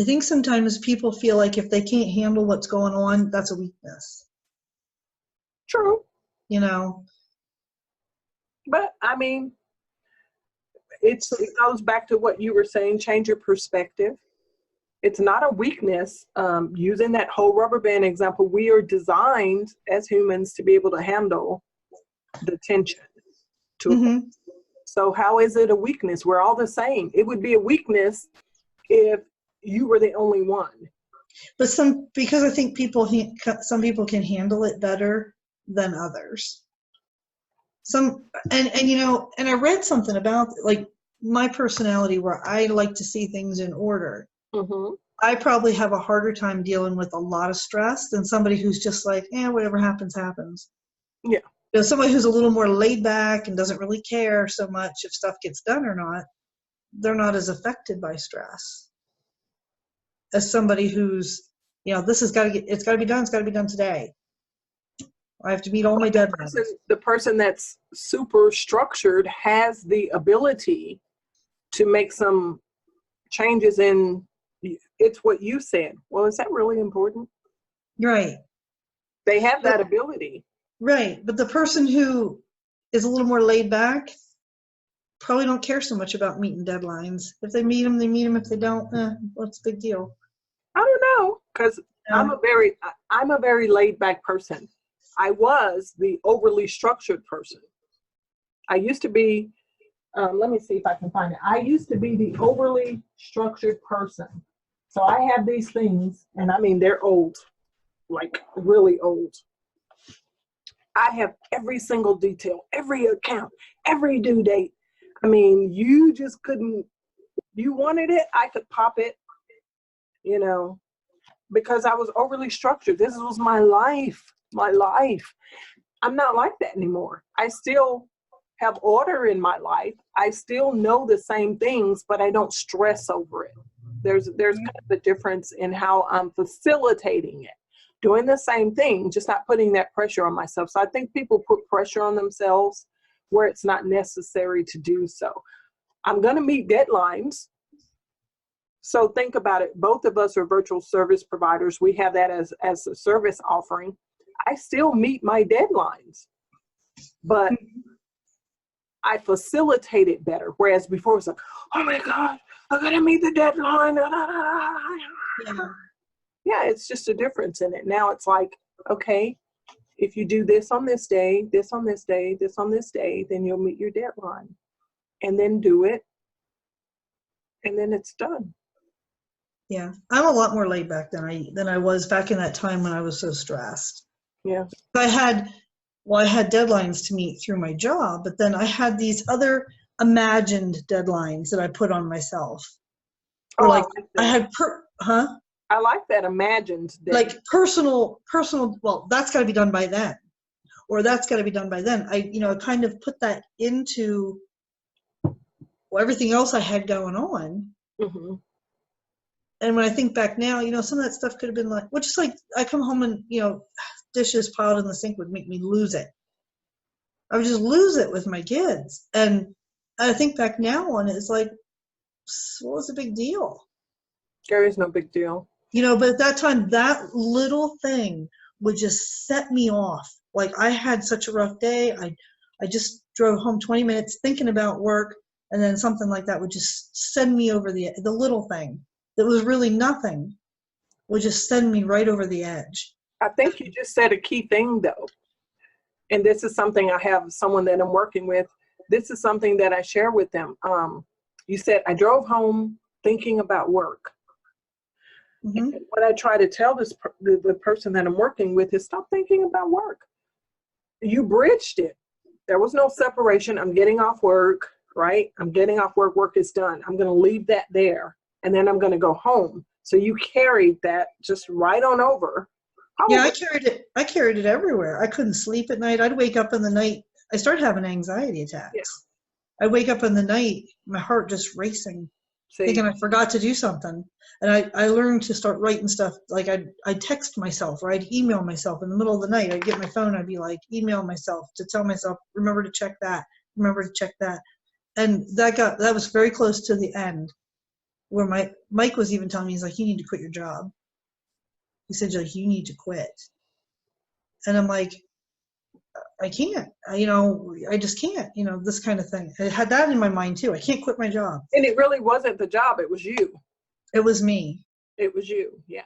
I think sometimes people feel like if they can't handle what's going on, that's a weakness. True. You know? But I mean, it goes back to what you were saying, change your perspective. It's not a weakness. Using that whole rubber band example, we are designed as humans to be able to handle the tension. Mm-hmm. So how is it a weakness? We're all the same. It would be a weakness if you were the only one. But because I think some people can handle it better than others. And I read something about like my personality where I like to see things in order. Mm-hmm. I probably have a harder time dealing with a lot of stress than somebody who's just like, whatever happens, happens. Yeah. Somebody who's a little more laid back and doesn't really care so much if stuff gets done or not, they're not as affected by stress as somebody who's, it's got to be done. It's got to be done today. I have to meet all my deadlines. The person that's super structured has the ability to make some changes in. It's what you said. Well, is that really important? Right. They have that ability. Right. But the person who is a little more laid back probably don't care so much about meeting deadlines. If they meet them, they meet them. If they don't, what's the big deal? I don't know, because I'm a very laid back person. I was the overly structured person. I used to be, let me see if I can find it. I used to be the overly structured person. So I have these things, and I mean, they're old, like really old. I have every single detail, every account, every due date. I mean, you just couldn't, you wanted it, I could pop it, because I was overly structured. This was my life. I'm not like that anymore. I still have order in my life. I still know the same things, but I don't stress over it. There's kind of a difference in how I'm facilitating it. Doing the same thing, just not putting that pressure on myself. So I think people put pressure on themselves where it's not necessary to do so. I'm going to meet deadlines. So think about it. Both of us are virtual service providers. We have that as a service offering. I still meet my deadlines, but I facilitate it better. Whereas before it was like, oh my God, I gotta meet the deadline. Yeah, it's just a difference in it. Now it's like, okay, if you do this on this day, this on this day, this on this day, then you'll meet your deadline. And then do it. And then it's done. Yeah, I'm a lot more laid back than I was back in that time when I was so stressed. Yeah. I had deadlines to meet through my job, but then I had these other imagined deadlines that I put on myself. Or like I had I like that imagined deadline. Like personal, well, that's got to be done by then. Or that's got to be done by then. I kind of put that into everything else I had going on. Mm-hmm. And when I think back now, some of that stuff could have been like, which is like, I come home and, dishes piled in the sink would make me lose it. I would just lose it with my kids. And I think back now on it, it's like, what was the big deal? There is no big deal. But at that time, that little thing would just set me off. Like I had such a rough day. I just drove home 20 minutes thinking about work. And then something like that would just send me over the little thing that was really nothing would just send me right over the edge. I think you just said a key thing though. And this is something I have someone that I'm working with. This is something that I share with them. You said, I drove home thinking about work. Mm-hmm. And what I try to tell the person that I'm working with is stop thinking about work. You bridged it. There was no separation. I'm getting off work, right? I'm getting off work. Work is done. I'm going to leave that there. And then I'm going to go home. So you carried that just right on over. Yeah, I carried it everywhere. I couldn't sleep at night. I'd wake up in the night. I started having anxiety attacks. Yeah. I'd wake up in the night, my heart just racing, thinking I forgot to do something. And I learned to start writing stuff. Like I'd text myself or I'd email myself in the middle of the night. I'd get my phone. I'd be like, email myself to tell myself, remember to check that. Remember to check that. And that was very close to the end. where Mike was even telling me, he's like, you need to quit your job. He said, like, you need to quit. And I'm like, I can't, I just can't, this kind of thing. I had that in my mind too. I can't quit my job. And it really wasn't the job. It was you. It was me. It was you. Yeah.